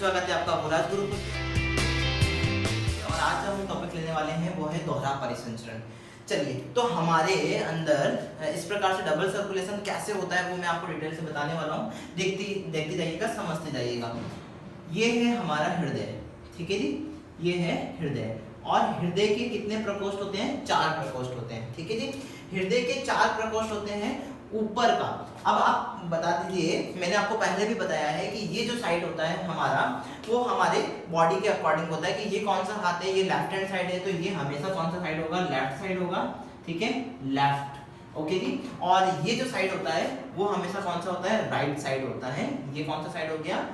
स्वागत है आपका भोलाज गुरु पर। और आज हम टॉपिक लेने वाले हैं वो है दोहरा परिसंचरण। चलिए, तो हमारे अंदर इस प्रकार से डबल सर्कुलेशन कैसे होता है वो मैं आपको डिटेल से बताने वाला हूँ। देखते जाइएगा, समझते जाइएगा। ये है हमारा हृदय, ठीक है जी, ये है हृदय। और हृदय के कितने प्रकोष्ठ होते हैं? 4 प्रकोष्ठ होते हैं, ठीक है जी। हृदय के 4 प्रकोष्ठ होते हैं ऊपर का। अब आप बता दीजिए, मैंने आपको पहले भी बताया है कि ये जो साइड होता है हमारा, वो हमारे बॉडी के अकॉर्डिंग होता है कि ये कौन सा हाथ है, ये लेफ्ट हैंड साइड है, तो ये हमेशा कौन सा साइड होगा? लेफ्ट साइड होगा, ठीक है, लेफ्ट। ओके जी। और ये जो साइड होता है वो हमेशा कौन सा होता है? राइट साइड होता है। ये कौन सा साइड हो गया?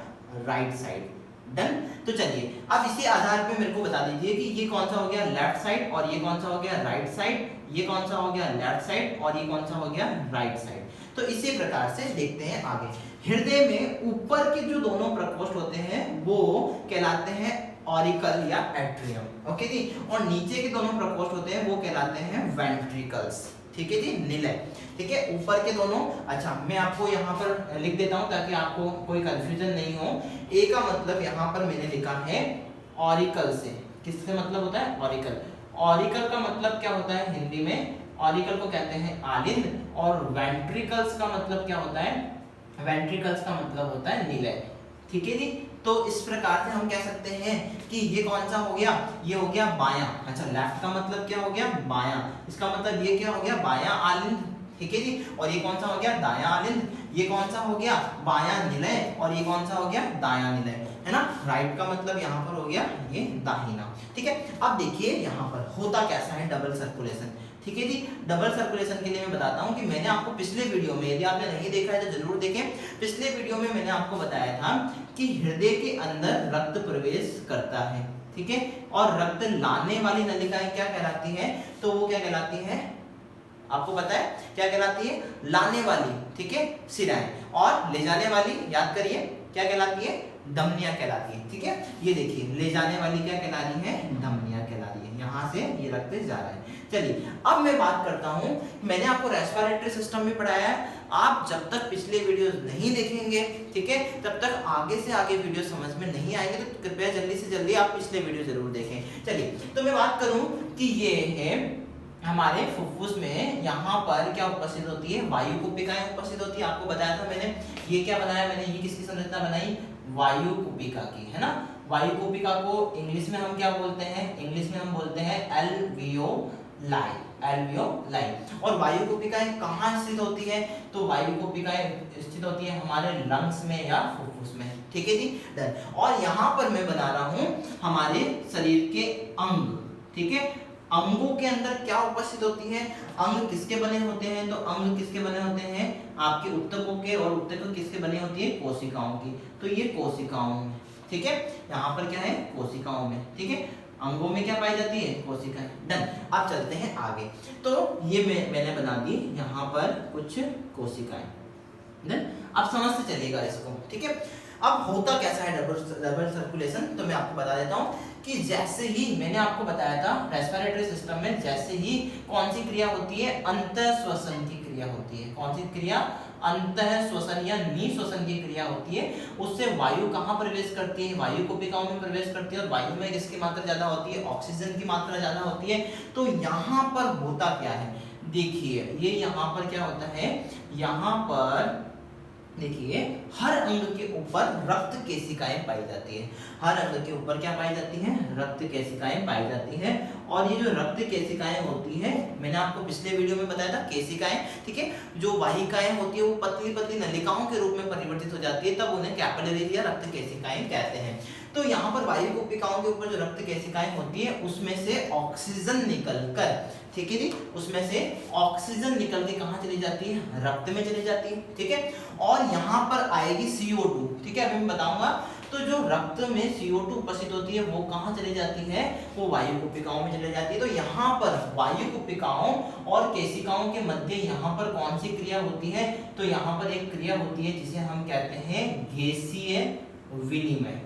Right side. डन। तो चलिए, अब इसी आधार पे मेरे को बता दीजिए कि ये कौन सा हो गया? लेफ्ट साइड, और ये कौन सा हो गया? Right side. ये कौन सा हो गया? लेफ्ट साइड, और ये कौन सा हो गया? Right side. तो इसी प्रकार से देखते हैं आगे। हृदय में ऊपर के जो दोनों प्रकोष्ठ होते हैं वो कहलाते हैं ऑरिकल या एट्रियम, ओके जी। और नीचे के दोनों प्रकोष्ठ होते हैं वो कहलाते हैं वेंट्रिकल्स, ठीक है जी, निलय, ठीक है। ऊपर के दोनों, अच्छा मैं आपको यहाँ पर लिख देता हूँ ताकि आपको कोई कंफ्यूजन नहीं हो। ए का मतलब यहाँ पर मैंने लिखा है ऑरिकल से। किससे मतलब होता है? ऑरिकल। ऑरिकल का मतलब क्या होता है हिंदी में? ऑरिकल को कहते हैं आलिंद। और वेंट्रिकल्स का मतलब क्या होता है? वेंट्रिकल्स का मतलब होता है निलय, ठीक है जी। तो इस प्रकार से हम कह सकते हैं कि ये कौन सा हो गया? ये हो गया बायां। अच्छा, लेफ्ट का मतलब क्या हो गया? बायां। इसका मतलब ये क्या हो गया? बायां आलिंद, ठीक है जी। और ये कौन सा हो गया? दायां आलिंद। ये कौन सा हो गया? बायां निलय। और ये कौन सा हो गया? दायां निलय, है ना। राइट का मतलब यहाँ पर हो गया ये दाहिना, ठीक है। अब देखिए यहाँ पर होता कैसा है डबल सर्कुलेशन, ठीक है जी। डबल सर्कुलेशन के लिए मैं बताता हूँ कि मैंने आपको पिछले वीडियो में, यदि आपने नहीं देखा है तो जरूर देखें। पिछले वीडियो में मैंने आपको बताया था कि हृदय के अंदर रक्त प्रवेश करता है, ठीक है। और रक्त लाने वाली नलिकाएं क्या कहलाती है? तो वो क्या कहलाती है? आपको पता है क्या कहलाती है? लाने वाली, ठीक है, शिराएं। और ले जाने वाली, याद करिए, क्या कहलाती है? धमनियां कहलाती है, ठीक है। ये देखिए, ले जाने वाली क्या कहला रही है? धमनियां कहला रही है। यहाँ से ये रक्त जा रहा है। चलिए, अब मैं बात करता हूँ, मैंने आपको रेस्पिरेटरी सिस्टम में पढ़ाया है। आप जब तक पिछले वीडियोस नहीं देखेंगे, ठीक है, तब तक आगे से आगे वीडियो समझ में नहीं आएंगे। तो कृपया जल्दी से जल्दी आप पिछले वीडियो जरूर देखें। चलिए, तो मैं बात करूँ कि ये है हमारे फुफ्फुस में, यहाँ पर क्या उपस्थित होती है? वायु कुपिकाएं उपस्थित होती है। आपको बताया था मैंने, ये क्या बनाया मैंने? ये किसकी संरचना बनाई? वायु कुपिका की, है ना। वायु कुपिका को इंग्लिश में हम क्या बोलते हैं? इंग्लिश में हम बोलते हैं एल्वियोलाई, एल्वियोलाई। और वायु कुपिकाएं कहाँ स्थित होती है? तो वायु कुपिकाएं स्थित होती है हमारे लंग्स में या फुफ्फुस में, ठीक है जी, डन। और यहाँ पर मैं बना रहा हूँ हमारे शरीर के अंग, ठीक है। अंगों के अंदर क्या उपस्थित होती है? अंग किसके बने होते हैं? तो अंग किसके बने होते हैं? आपके उत्तकों के। और उत्तक किसके बने होती है? कोशिकाओं की। तो ये कोशिकाओं में, ठीक है, यहाँ पर क्या है? कोशिकाओं में, ठीक है। अंगों में क्या पाई जाती है? कोशिकाएं। डन। अब चलते हैं आगे। तो ये मैंने बना दी यहाँ पर कुछ कोशिकाएं। डन। अब समझते चलिएगा इसको, ठीक है। अब होता कैसा है डबल सर्कुलेशन? तो मैं आपको बता देता हूँ कि जैसे ही मैंने आपको बताया था रेस्पिरेटरी सिस्टम में, जैसे ही कौन सी क्रिया होती है? अंतः श्वसन की क्रिया होती है। कौन सी क्रिया? अंतः श्वसन या निःश्वसन की क्रिया होती है। उससे वायु कहाँ प्रवेश करती है? वायु कुपिकाओं में प्रवेश करती है। और वायु में किसकी मात्रा ज्यादा होती है? ऑक्सीजन की मात्रा ज्यादा होती है। तो यहाँ पर होता क्या है? देखिए, ये यहाँ पर क्या होता है? यहाँ पर देखिए, हर अंग के ऊपर रक्त केशिकाएं पाई जाती है। हर अंग के ऊपर क्या पाई जाती है? रक्त केशिकाएं पाई जाती है। और ये जो रक्त केशिकाएं होती है, मैंने आपको पिछले वीडियो में बताया था, केशिकाएं, ठीक है, जो वाहिकाएं होती है वो पतली पतली नलिकाओं के रूप में परिवर्तित हो जाती है, तब उन्हें कैपिलरी या रक्त केशिकाएं कहते हैं। तो यहाँ पर वायु कुपिकाओं के ऊपर जो रक्त केशिकाएं होती है उसमें से ऑक्सीजन निकलकर, ठीक है जी, उसमें से ऑक्सीजन निकल के कहाँ चली जाती है? रक्त में चली जाती है, ठीक है। और यहाँ पर आएगी CO2, ठीक है, अभी मैं बताऊंगा। तो जो रक्त में CO2 उपस्थित होती है वो कहाँ चली जाती है? वो वायु कुपिकाओं में चली जाती है। तो यहाँ पर वायु कुपिकाओं और केशिकाओं के मध्य यहाँ पर कौन सी क्रिया होती है? तो यहाँ पर एक क्रिया होती है जिसे हम कहते हैं गैसीय विनिमय,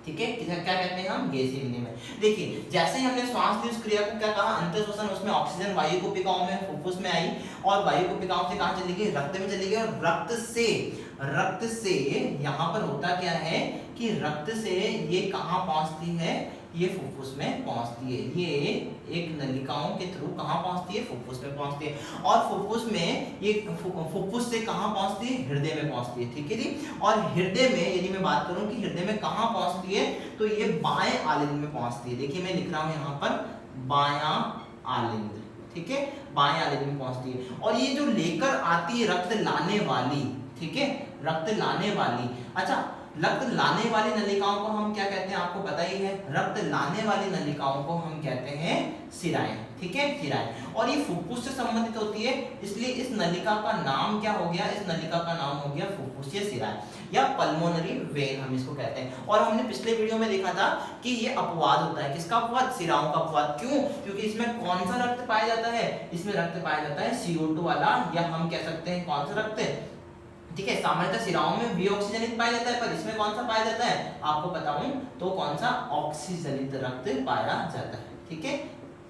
ठीक है, क्या कहते हैं हम, गैसीय हिंदी में। देखिए जैसे ही हमने श्वास ली उस क्रिया को क्या कहा, अंतर श्वसन, उसमें ऑक्सीजन वायु कोशिकाओं में फुफ्फुस में आई और वायु कोशिकाओं से कहां चली गई, रक्त में चली गई, और रक्त से यहाँ पर होता क्या है कि रक्त से ये कहां पहुंचती है, ये फुफ्फुस में पहुंचती है, ये एक नलिकाओं के थ्रू कहां पहुंचती है, फुफ्फुस में पहुंचती है, और फुफ्फुस में ये फुफ्फुस से कहां पहुंचती है, हृदय में पहुंचती है, ठीक है जी। और हृदय में यदि मैं बात करूं कि हृदय में कहां पहुंचती है, तो ये बाएं आलिंद में पहुंचती है। देखिए मैं लिख रहा हूं यहाँ पर बायां आलिंद, ठीक है, बाएं आलिंद में पहुंचती है। और ये जो लेकर आती है रक्त लाने वाली, ठीक है, रक्त लाने वाली, अच्छा रक्त लाने वाली नलिकाओं को हम क्या कहते हैं, आपको पता ही है, रक्त लाने वाली नलिकाओं को हम कहते हैं शिराएं, ठीक है, शिराएं। और ये फुफ्फुस से संबंधित होती है, इसलिए इस नलिका का नाम क्या हो गया, इस नलिका का नाम हो गया फुफ्फुसीय शिराएं या पल्मोनरी वेन हम इसको कहते हैं। और हमने पिछले वीडियो में देखा था कि ये अपवाद होता है, किसका अपवाद, शिराओं का अपवाद। क्यों, क्योंकि इसमें कौन सा रक्त पाया जाता है, इसमें रक्त पाया जाता है CO2 वाला, या हम कह सकते हैं कौन सा रक्त, ठीक है, सामान्यतः शिराओं में विऑक्सीजनित पाया जाता है, पर इसमें कौन सा पाया जाता है, आपको बताऊं तो कौन सा, ऑक्सीजनित रक्त पाया जाता है, ठीक है,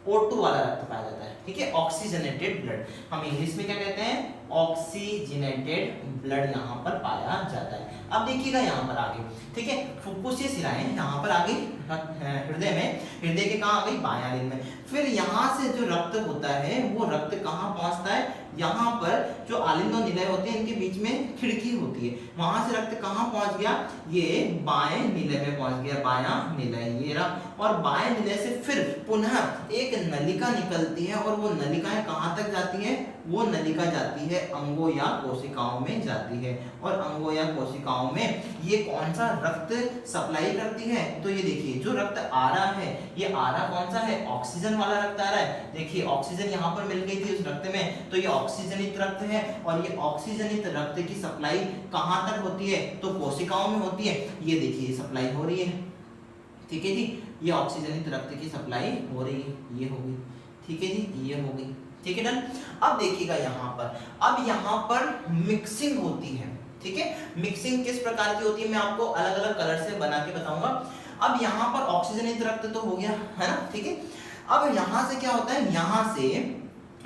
O2 वाला रक्त पाया जाता है, ठीक है, ऑक्सीजनेटेड ब्लड, हम इंग्लिश में क्या कहते हैं, ऑक्सीजनेटेड ब्लड यहाँ पर पाया जाता है। अब देखिएगा यहाँ पर आगे, ठीक है, फुफ्फुसीय शिराएं यहाँ पर आ गई हृदय में, हृदय के कहाँ आ गई, बाएं आलिंद में। फिर यहाँ से जो रक्त होता है वो रक्त कहाँ पहुँचता है, यहाँ पर जो आलिंद और निलय होते हैं इनके बीच में खिड़की होती है, वहां से रक्त कहाँ पहुंच गया, ये बाएं निलय में पहुंच गया, बायां निलय ये रहा। और बाएं निलय से फिर पुनः एक नलिका निकलती है, और वो नलिकाएं कहाँ तक जाती है, वो नलिका जाती है अंगों या कोशिकाओं में जाती है, और अंगों या कोशिकाओं में ये कौन सा रक्त सप्लाई करती है, तो ये देखिए जो रक्त आ रहा है, ये आ रहा कौन सा है, ऑक्सीजन वाला रक्त आ रहा है। देखिए ऑक्सीजन यहाँ पर मिल गई थी उस रक्त में, तो ये ऑक्सीजनित रक्त है, और ये ऑक्सीजनित रक्त की सप्लाई कहाँ तक होती है, तो कोशिकाओं में होती है। ये देखिए सप्लाई हो रही है, ठीक है जी, ये ऑक्सीजनित रक्त की सप्लाई हो रही है, ये हो गई, ठीक है जी, ये हो गई, ठीक है डन। अब देखिएगा यहाँ पर, अब यहाँ पर मिक्सिंग होती है, ठीक है, मिक्सिंग किस प्रकार की होती है मैं आपको अलग अलग कलर से बना के बताऊंगा। अब यहाँ पर ऑक्सीजनित रक्त तो हो गया है ना, ठीक है। अब यहाँ से क्या होता है, यहाँ से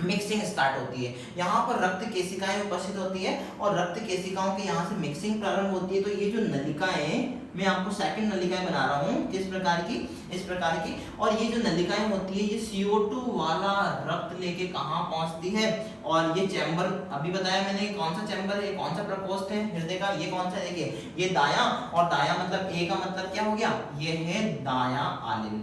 मिक्सिंग स्टार्ट होती है, यहाँ पर रक्त केशिकाएं उपस्थित होती है, और रक्त केशिकाओं के यहाँ से मिक्सिंग प्रारंभ होती है। तो ये जो नलिकाएं, मैं आपको सेकंड नलिकाएं बना रहा हूँ, किस प्रकार की, इस प्रकार की, और ये जो नलिकाएं होती है ये CO2 वाला रक्त लेके कहाँ पहुँचती है, और ये चैम्बर अभी बताया मैंने कौन सा चैम्बर है, कौन सा प्रकोष्ठ है हृदय का, ये कौन सा, देखिए ये दायां, और दायां मतलब ए का मतलब क्या हो गया, ये है दायां आलिंद,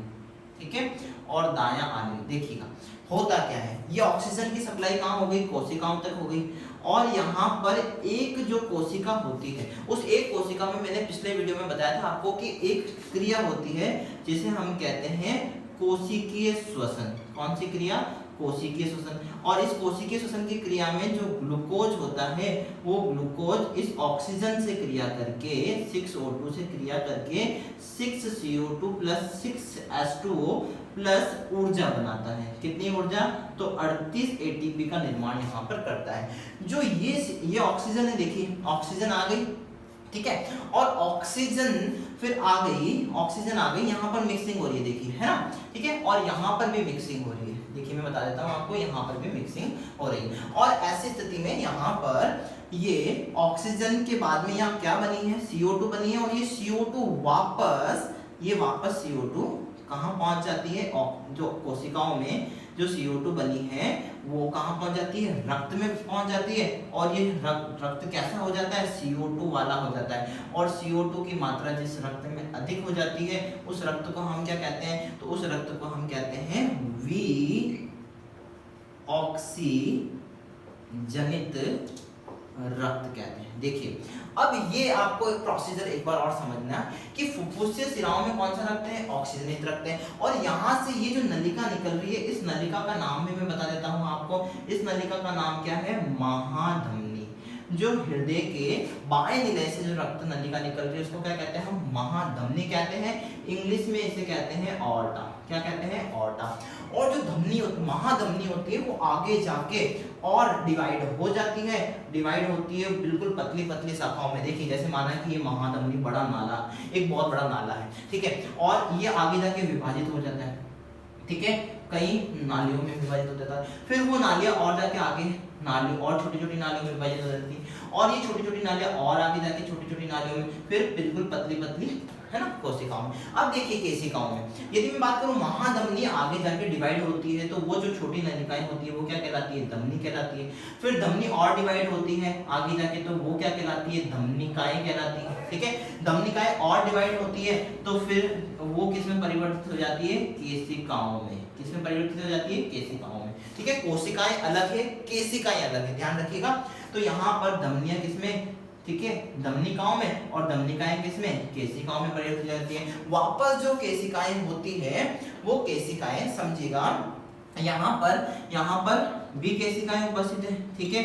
ठीक है, और दायां आलिंद। देखिएगा होता क्या है, ये ऑक्सीजन की सप्लाई कहाँ हो गई, कोशिकाओं तक हो गई, और यहाँ पर एक जो कोशिका होती है, उस एक कोशिका में मैंने पिछले वीडियो में बताया था आपको कि एक क्रिया होती है जिसे हम कहते हैं कोशिकीय श्वसन। कौन सी क्रिया, कोशिकीय श्वसन। और इस कोशिकीय श्वसन की क्रिया में जो ग्लूकोज होता है, वो ग्लूकोज इस ऑक्सीजन से क्रिया करके 6O2 से क्रिया करके 6CO2 प्लस 6H2O प्लस ऊर्जा बनाता है। कितनी ऊर्जा, तो 38 ATP का निर्माण यहाँ पर करता है। जो ये ऑक्सीजन है, देखिए ऑक्सीजन आ गई, ठीक है, और ऑक्सीजन फिर आ गई, ऑक्सीजन आ गई, यहाँ पर मिक्सिंग हो रही है, देखिए है ना, ठीक है, और यहाँ पर भी मिक्सिंग हो रही है। देखिए मैं बता देता हूँ आपको, यहाँ पर भी मिक्सिंग हो रही है। और ऐसी स्थिति में यहाँ पर ये ऑक्सीजन के बाद में यहाँ क्या बनी है, CO2 बनी है, और ये CO2 वापस CO2 कहाँ पहुंच जाती है, जो कोशिकाओं में जो CO2 बनी है वो कहाँ पहुंच जाती है, रक्त में पहुंच जाती है, और ये रक्त कैसा हो जाता है, CO2 वाला हो जाता है। और CO2 की मात्रा जिस रक्त में अधिक हो जाती है उस रक्त को हम क्या कहते हैं, तो उस रक्त को हम कहते हैं विऑक्सीजनित रक्त कहते हैं। देखिए अब ये आपको एक प्रोसीजर एक बार और समझना कि फुफ्फुसीय शिराओं में कौन सा रक्त है, ऑक्सीजनित रक्त है, और यहाँ से ये जो नलिका निकल रही है, इस नलिका का नाम भी मैं बता देता हूँ आपको। इस नलिका का नाम क्या है, महाधमनी। जो हृदय के बाएं निलय से जो रक्त नलिका निकल रही है उसको क्या कहते हैं हम महाधमनी कहते हैं। इंग्लिश में इसे कहते हैं ऑर्टा। क्या कहते हैं? ऑर्टा। और जो धमनी महाधमनी होती है वो आगे जाके और डिवाइड हो जाती है, डिवाइड होती है बिल्कुल पतली पतली शाखाओं में। देखिए जैसे माना कि ये महाधमनी बड़ा नाला, एक बहुत बड़ा नाला है, ठीक है, और ये आगे जाके विभाजित हो जाता है, ठीक है, कई नालियों में विभाजित हो जाता है। फिर वो नालियां और जाके आगे नाली और छोटी छोटी नालियों में विभाजित हो जाती है, और ये छोटी छोटी नालियां और आगे जाके छोटी छोटी नालियों में, फिर बिल्कुल पतली पतली, है ना, कोशिकाओं में। अब देखिए केशिकाओं में यदि मैं बात करूं महाधमनी आगे जाके डिवाइड होती है तो वो जो छोटी नलिकाएं होती है वो क्या कहलाती है? धमनी कहलाती है। फिर धमनी और डिवाइड होती है आगे जाके तो वो क्या कहलाती है? धमनिकाएं कहलाती है, ठीक है। धमनिकाएं और डिवाइड होती है तो फिर वो किसमें परिवर्तित हो जाती है? केशिकाओं में। किसमें परिवर्तित हो जाती है? केशिकाओं में, ठीक है। कोशिकाएं अलग है, केशिकाएं अलग है, ध्यान रखिएगा। तो यहाँ पर धमनियां किसमें? ठीक है, धमनिकाओं में, और धमनिकाएं किसमें? केशिकाओं में परिवर्तित हो जाती है। वापस जो केशिकाएं होती है वो केशिकाएं समझिएगा यहाँ पर भी केशिकाएं उपस्थित है, ठीक है,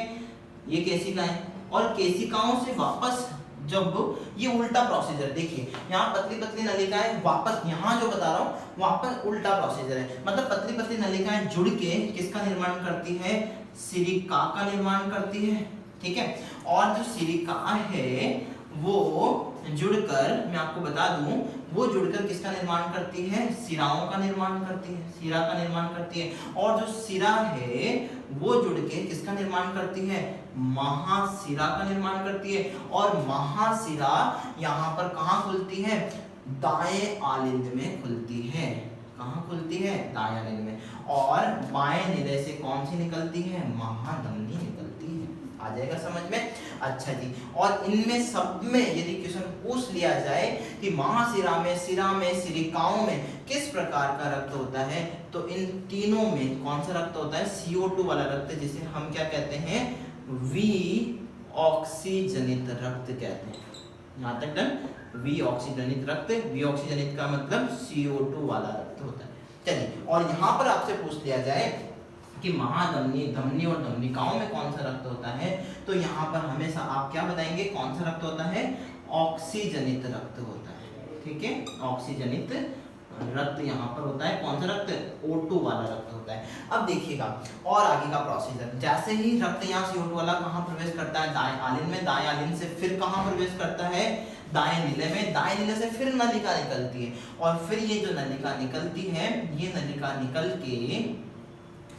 ये केशिकाएं, और केशिकाओं से वापस जब ये उल्टा प्रोसीजर, देखिए यहाँ पतली पतली नलिकाएं वापस, यहाँ जो बता रहा हूँ वापस उल्टा प्रोसीजर है, मतलब पतली पतली नलिकाएं जुड़ के किसका निर्माण करती है? सिरिका का निर्माण करती है, ठीक है। और जो सिरिका है वो जुड़कर, मैं आपको बता दूं, वो जुड़कर किसका निर्माण करती है? सिराओं का निर्माण करती है, सिरा का निर्माण करती है। और जो सिरा है वो जुड़ के किसका निर्माण करती है? महासिरा का निर्माण करती है। और महासिरा यहाँ पर कहाँ खुलती है? दाएं आलिंद में खुलती है। कहाँ खुलती है? दाएं आलिंद में। और बाएं निलय से कौन सी निकलती है? महाधमनी निकलती है। आ जाएगा समझ में? अच्छा जी। और इनमें सब में यदि क्वेश्चन पूछ लिया जाए कि महाशिरा में, सिरा में, सिरिकाओं में किस प्रकार का रक्त होता है, तो इन तीनों में कौन सा रक्त होता है? CO2 वाला रक्त, जिसे हम क्या कहते हैं? विऑक्सीजनित रक्त कहते हैं। यहाँ तक डन? विऑक्सीजनित रक्त, विऑक्सीजनित का मतलब CO2 वाला रक्त होता है। चलिए, और यहाँ पर आपसे पूछ लिया जाए कि महाधमनी, धमनी और धमनिकाओं में कौन सा रक्त होता है, तो यहाँ पर हमेशा आप क्या बताएंगे? कौन सा रक्त होता है? ऑक्सीजनित रक्त होता है, ठीक है, ऑक्सीजनित रक्त यहाँ पर होता है। कौन सा रक्त? O2 वाला रक्त होता है। अब देखिएगा और आगे का प्रोसीजर, जैसे ही रक्त यहाँ CO2 वाला कहाँ प्रवेश करता है? दाएं आलिंद में। दाएं आलिंद से फिर कहाँ प्रवेश करता है? दाएं नीले में। दाएं नीले से फिर नलिका निकलती है, और फिर ये जो नलिका निकलती है, ये नलिका निकल के,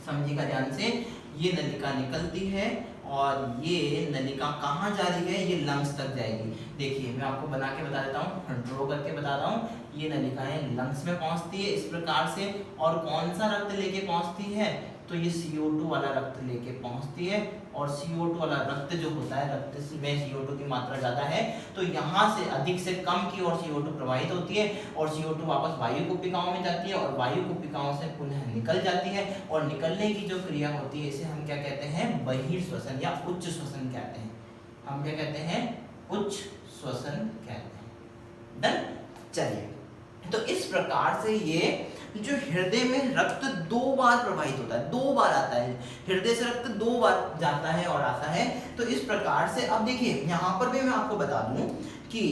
समझिएगा ध्यान से, ये नलिका निकलती है, और ये नलिका कहाँ जा रही है? ये लंग्स तक जाएगी। देखिए मैं आपको बना के बता देता हूँ, ड्रॉ करके बता रहा हूँ। ये नलिकाएं लंग्स में पहुँचती है इस प्रकार से, और कौन सा रक्त लेके पहुँचती है? तो ये CO2 वाला रक्त लेके पहुँचती है। और CO2 वाला रक्त जो होता है, रक्त में CO2 की मात्रा ज़्यादा है, तो यहाँ से अधिक से कम की ओर CO2 प्रवाहित होती है, और CO2 वापस वायु कुपिकाओं में जाती है, और वायु कुपिकाओं से पुनः निकल जाती है। और निकलने की जो क्रिया होती है, इसे हम क्या कहते हैं? बहिर्श्वसन या उच्च श्वसन कहते हैं। हम क्या कहते हैं? उच्च श्वसन कहते हैं। डन? चलिए, तो इस प्रकार से ये जो हृदय में रक्त 2 बार प्रवाहित होता है, 2 बार आता है, हृदय से रक्त 2 बार जाता है और आता है। तो इस प्रकार से अब देखिए यहाँ पर भी मैं आपको बता दूं कि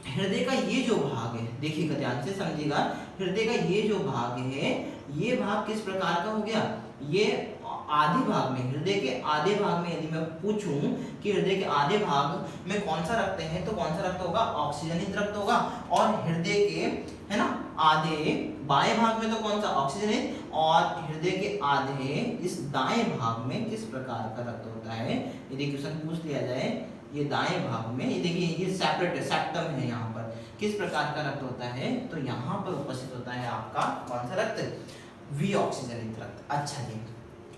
हृदय का ये जो भाग है, देखिएगा ध्यान से समझिएगा, हृदय का ये जो भाग है, ये भाग किस प्रकार का हो गया? ये आधे भाग में, हृदय के आधे भाग में यदि मैं पूछूं कि हृदय के आधे भाग में कौन सा रक्त है, तो कौन सा रक्त होगा? ऑक्सीजनित रक्त होगा। और हृदय के, है ना, आधे बाएं भाग में तो कौन सा? ऑक्सीजनित। और हृदय के आधे इस दाएं भाग में किस प्रकार का रक्त होता है, यदि क्वेश्चन पूछ लिया जाए, ये दाएं भाग में, ये देखिए ये सेपरेट है, सेप्टम है, यहाँ पर किस प्रकार का रक्त होता है, तो यहाँ पर उपस्थित होता है आपका कौन सा रक्त? विऑक्सीजनित रक्त। अच्छा जी,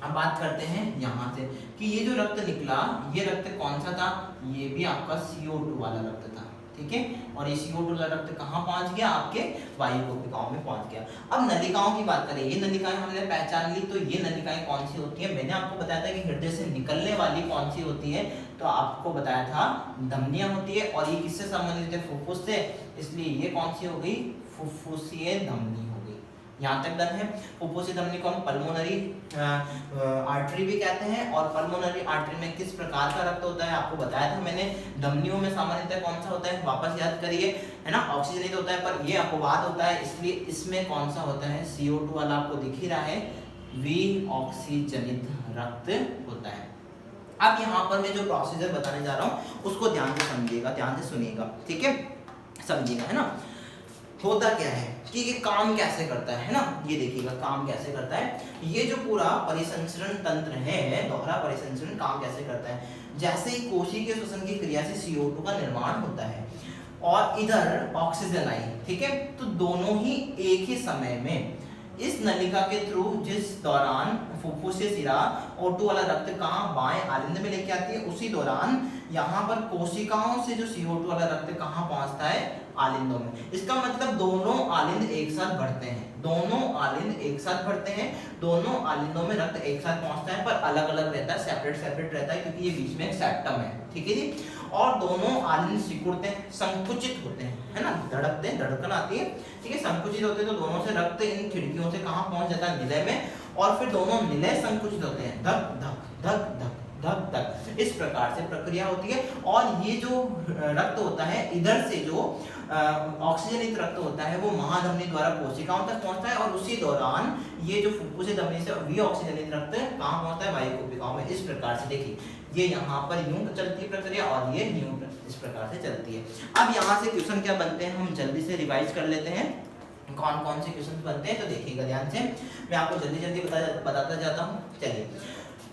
अब बात करते हैं यहाँ से कि ये जो रक्त निकला, ये रक्त कौन सा था? ये भी आपका CO2 वाला रक्त था, ठीक है। और ये CO2 वाला रक्त कहाँ पहुँच गया? आपके वायु कोशिकाओं में पहुँच गया। अब नलिकाओं की बात करें, ये नलिकाएं हमने पहचान ली, तो ये नलिकाएं कौन सी होती है? मैंने आपको बताया था कि हृदय से निकलने वाली कौन सी होती है, तो आपको बताया था धमनियां होती है, और ये किससे संबंधित है? फुफ्फुस से, इसलिए ये कौन सी हो गई? फुफ्फुसीय धमनी हो गई। यहाँ तक डन है। फुफ्फुसी धमनी को हम पल्मोनरी आर्टरी भी कहते हैं। और पल्मोनरी आर्टरी में किस प्रकार का रक्त होता है आपको बताया था मैंने। धमनियों में सामान्यतः कौन सा होता है, वापस याद करिए, है ना, ऑक्सीजनित होता है, पर ये अपवाद होता है, इसलिए इसमें कौन सा होता है, CO2 वाला आपको दिख ही रहा है, विऑक्सीजनित रक्त होता है। अब यहाँ पर मैं जो प्रोसीजर बताने जा रहा हूँ उसको ध्यान से समझिएगा, ध्यान से सुनिएगा, ठीक है, समझिएगा, है ना। होता क्या है कि ये काम कैसे करता है ना, ये देखिएगा काम कैसे करता है। ये जो पूरा परिसंचरण तंत्र है, दोहरा परिसंचरण काम कैसे करता है। जैसे ही कोशिकीय श्वसन की क्रिया से CO2 का निर्माण होता है और इधर ऑक्सीजन आई, ठीक है, तो दोनों ही एक ही समय में इस नलिका के थ्रू, जिस दौरान फुफ्फुसीय शिरा O2 वाला रक्त कहाँ बाएं आलिंद में लेके आती है, उसी दौरान यहाँ पर कोशिकाओं से जो CO2 वाला रक्त कहाँ पहुँचता है, आलिंदों में। इसका मतलब दोनों आलिंद एक साथ बढ़ते हैं, दोनों आलिंद एक साथ बढ़ते हैं, दोनों आलिंदों में रक्त एक साथ पहुँचता है, पर अलग अलग रहता है, सेपरेट सेपरेट रहता है, क्योंकि ये बीच में एक सेप्टम है, ठीक है जी। और दोनों आलिंद सिकुड़ते हैं, संकुचित होते हैं, है ना, धड़कते हैं, धड़कन आती है, ठीक है, संकुचित होते हैं, तो दोनों से रक्त इन खिड़कियों से कहाँ पहुंच जाता है, निलय में, और फिर दोनों निलय संकुचित होते हैं, धक धक धक धक धक धक, इस प्रकार से प्रक्रिया होती है। और ये जो रक्त होता है, इधर से जो ऑक्सीजनित रक्त होता है वो महाधमनी द्वारा कोशिकाओं तक पहुंचता है, और उसी दौरान ये जो फुफ्फुसी धमनी से विऑक्सीजनित रक्त कहाँ पहुंचता है, वायु कोशिकाओं में। इस प्रकार से देखिए, ये यहाँ पर यूं चलती है प्रक्रिया और ये यूं इस प्रकार से चलती है। अब यहाँ से क्वेश्चन क्या बनते हैं, हम जल्दी से रिवाइज कर लेते हैं कौन कौन से क्वेश्चन बनते हैं, तो देखिएगा ध्यान से, मैं आपको जल्दी जल्दी बताता जाता हूँ। चलिए,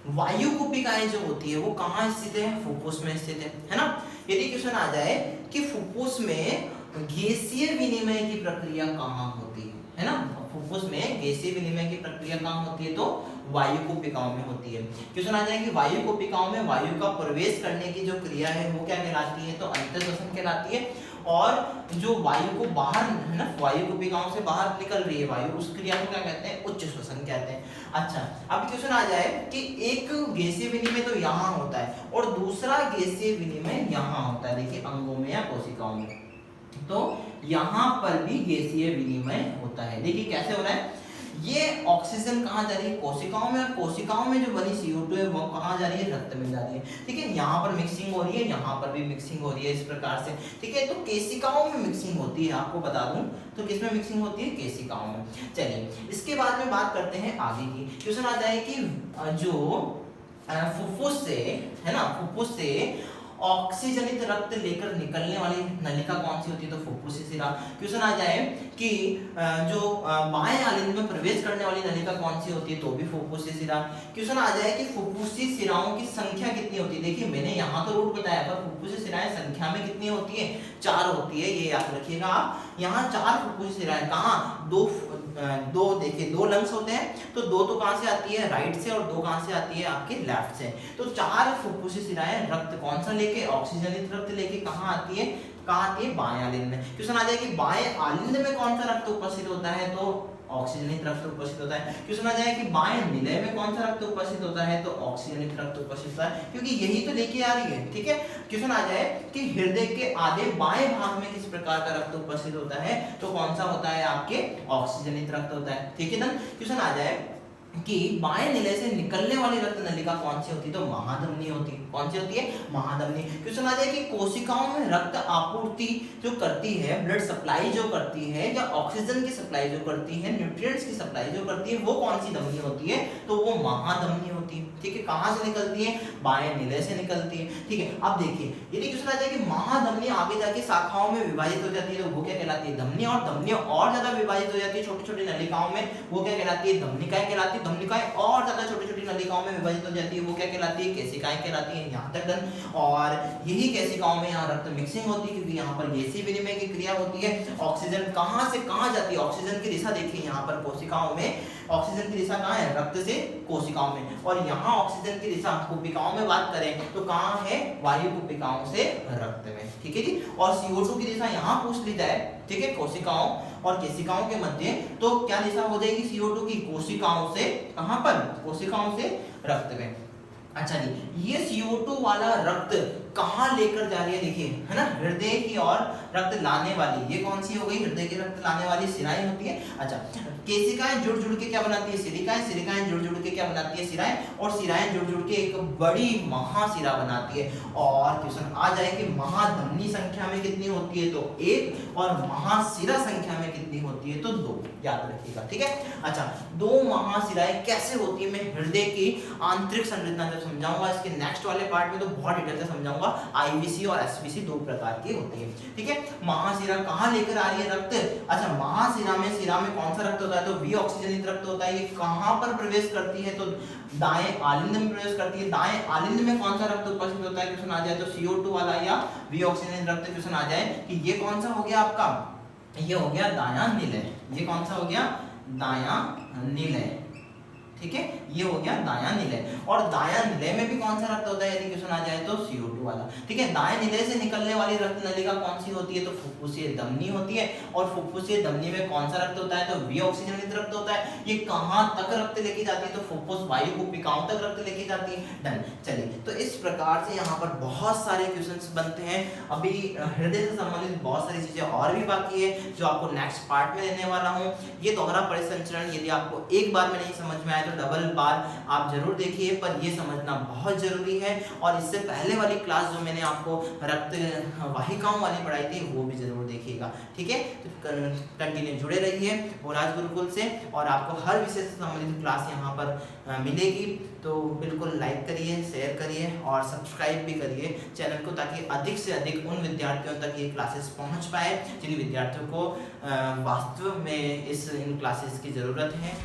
वायु कुपिकाएं जो होती है वो कहाँ स्थित है, फुफ्फुस में स्थित है ना। यदि क्वेश्चन आ जाए कि फुफ्फुस में गैसीय विनिमय की प्रक्रिया कहाँ होती है ना, फुफ्फुस में गैसीय विनिमय की प्रक्रिया कहाँ होती है, तो वायु कोशिकाओं में होती है। क्वेश्चन आ जाए कि वायु कोशिकाओं में वायु का प्रवेश करने की जो क्रिया है वो क्या कहलाती है, तो अंतःश्वसन कहलाती है। और जो वायु को बाहर, है ना, वायु कोशिकाओं से बाहर निकल रही है वायु, उस क्रिया को क्या कहते हैं, उच्च श्वसन कहते हैं। अच्छा, अब क्वेश्चन आ जाए कि एक गैसीय विनिमय तो यहाँ होता है और दूसरा गैसीय विनिमय यहाँ होता है, देखिए अंगों में या कोशिकाओं में, तो यहाँ पर भी गैसीय विनिमय होता है। देखिए कैसे हो रहा है, ये ऑक्सीजन कहाँ जा रही है, कोशिकाओं में, और कोशिकाओं में जो बनी CO2 है वो कहाँ जा रही है, रक्त में जा रही है, ठीक है। यहाँ पर मिक्सिंग हो रही है, यहाँ पर भी मिक्सिंग हो रही है, इस प्रकार से, ठीक है। तो केशिकाओं में मिक्सिंग होती है, आपको बता दूं तो किसमें मिक्सिंग होती है, केशिकाओं में। चलिए, इसके बाद में बात करते हैं आगे की। क्वेश्चन आ जाए कि जो फुफ्फुस से, है ना, फुफ्फुस से ऑक्सीजनित रक्त लेकर निकलने वाली नलिका कौन सी होती है, तो फुफ्फुसी शिरा। क्वेश्चन आ जाए कि जो बाएं आलिंद में प्रवेश करने वाली नलिका कौन सी होती है, तो भी फुफ्फुसी शिरा। क्वेश्चन आ जाए कि फुफ्फुसी शिराओं की संख्या कितनी होती है। देखिए मैंने यहाँ तो रूट बताया, पर फुफ्फुसी शिराएं संख्या में कितनी होती है, 4 होती है, ये याद रखिएगा आप। यहाँ 4 फुफ्फुसी शिराएं, कहाँ, दो देखिए, 2 लंग्स होते हैं, तो 2 तो कहाँ से आती है, राइट से, और 2 कहाँ से आती है, आपके लेफ्ट से। तो 4 फुफ्फुसी शिराएं रक्त कौन सा लेके, ऑक्सीजनित रक्त लेके कहाँ आती है, कहाँ आती है, बाएं आलिंद में। क्वेश्चन आ जाए कि बाएं आलिंद में कौन सा रक्त उपस्थित होता है, तो ऑक्सीजनित रक्त उपस्थित होता है। क्वेश्चन आ जाए कि बाएं निलय में कौन सा रक्त उपस्थित होता है, तो ऑक्सीजनित रक्त उपस्थित होता है, क्योंकि यही तो लेके आ रही है, ठीक है। क्वेश्चन आ जाए कि हृदय के आधे बाएं भाग में किस प्रकार का रक्त उपस्थित होता है, तो कौन सा होता है, आपके ऑक्सीजनित रक्त होता है, ठीक है ना। क्वेश्चन आ जाए कि बाएं निलय से निकलने वाली रक्त नलिका कौन सी होती है, तो महाधमनी होती है। कौन सी होती है, महाधमनी। क्वेश्चन आ जाए कि कोशिकाओं में रक्त आपूर्ति जो करती है, ब्लड सप्लाई जो करती है, या ऑक्सीजन की सप्लाई जो करती है, न्यूट्रिएंट्स की सप्लाई जो करती है, वो कौन सी धमनी होती है, तो वो महाधमनी होती है, ठीक है। कहाँ से निकलती है, बाएं निलय से निकलती है, ठीक है। अब देखिए, यदि क्वेश्चन आ जाए कि महाधमनी आगे जाके शाखाओं में विभाजित हो जाती है, तो वो क्या कहलाती है, धमनी। और धमनियां और ज्यादा विभाजित हो जाती है छोटी छोटी नलिकाओं में, वो क्या कहलाती है, धमनिकाएं कहलाती है। धमनिकाएं और ज्यादा छोटी छोटी नलिकाओं में विभाजित हो जाती है, वो क्या कहलाती है, केशिकाएं कहलाती है। यहाँ तक डन। और यही केशिकाओं में यहाँ रक्त मिक्सिंग होती है, क्योंकि यहाँ पर गैसीय विनिमय की क्रिया होती है। ऑक्सीजन कहाँ से कहाँ जाती है, ऑक्सीजन की दिशा देखिए, यहाँ पर कोशिकाओं में ऑक्सीजन की दिशा कहाँ है, रक्त से कोशिकाओं में। और यहाँ ऑक्सीजन की दिशा कोशिकाओं में बात करें तो कहाँ है, वायु कोशिकाओं से रक्त में, ठीक है जी। और CO2 की दिशा यहाँ पूछ ली जाए, ठीक है, कोशिकाओं और केशिकाओं के मध्य, तो क्या दिशा हो जाएगी CO2 की, कोशिकाओं से कहाँ पर, कोशिकाओं से रक्त में। अच्छा जी, ये CO2 वाला रक्त कहाँ लेकर जा रही है, देखिए है ना, हृदय की ओर रक्त लाने वाली, ये कौन सी हो गई, हृदय की रक्त लाने वाली शिराएं होती है। अच्छा, केशिकाएं जुड़ जुड़ के क्या बनाती है, सिरिकाएं, सिरिकाएं जुड़ जुड़ के क्या बनाती है, शिराएं, और शिराएं जुड़ जुड़ के एक बड़ी महाशिरा बनाती है। और क्वेश्चन आ जाए कि महाधमनी संख्या में कितनी होती है, तो 1, और महाशिरा संख्या में कितनी होती है, तो 2, याद रखिएगा, ठीक है। अच्छा, 2 महाशिराएं कैसे होती है, मैं हृदय की आंतरिक संरचना जब समझाऊंगा, इसके नेक्स्ट वाले पार्ट में तो बहुत डिटेल से समझाऊंगा। आईवीसी और एसवीसी 2 प्रकार की होती है, ठीक है। महाशिरा कहाँ लेकर आ रही है रक्त, अच्छा, महाशिरा में, शिरा में कौन सा रक्त होता है, तो वी ऑक्सीजनित रक्त होता है। ये कहाँ पर प्रवेश करती है, तो दाएं आलिंद में प्रवेश करती है। दाएं आलिंद में कौन सा रक्त उपस्थित होता है, क्वेश्चन आ जाए तो CO2 वाला या वी ऑक्सीजनित रक्त। क्वेश्चन आ जाए कि ये कौन सा हो गया आपका, ये हो गया दायां निलय, ये कौन सा हो गया, दायां निलय, ठीक है, ये हो गया दायां निलय। और दायां निलय में भी कौन सा रक्त होता है, यदि क्वेश्चन आ जाए तो CO2 वाला, ठीक है। दाएं निलय से निकलने वाली रक्त नलिका कौन सी होती है, तो फुफ्फुसीय धमनी होती है। और फुफ्फुसीय धमनी में कौन सा रक्त होता है, तो वी ऑक्सीजनित रक्त होता है। ये कहां तक रक्त लेके जाती है, तो फुफ्फुस वायु कोशिकाओं तक रक्त लेके जाती है। डन, चलिए, तो इस प्रकार से यहाँ पर बहुत सारे क्वेश्चंस बनते हैं। अभी हृदय से संबंधित बहुत सारी चीजें और भी बाकी है, जो आपको नेक्स्ट पार्ट में देने वाला हूँ। ये दोहरा परिसंचरण यदि आपको एक बार में नहीं समझ में आए तो डबल बार आप जरूर देखिए, पर ये समझना बहुत जरूरी है। और इससे पहले वाली क्लास जो मैंने आपको रक्त वाहिकाओं वाली पढ़ाई थी, वो भी जरूर देखिएगा, ठीक है। तो कंटिन्यू जुड़े रहिए राज गुरुकुल से, और आपको हर विषय से संबंधित क्लास यहाँ पर मिलेगी। तो बिल्कुल लाइक करिए, शेयर करिए और सब्सक्राइब भी करिए चैनल को, ताकि अधिक से अधिक उन विद्यार्थियों तक ये क्लासेस पहुँच पाए जिन विद्यार्थियों को वास्तव में इन क्लासेस की ज़रूरत है।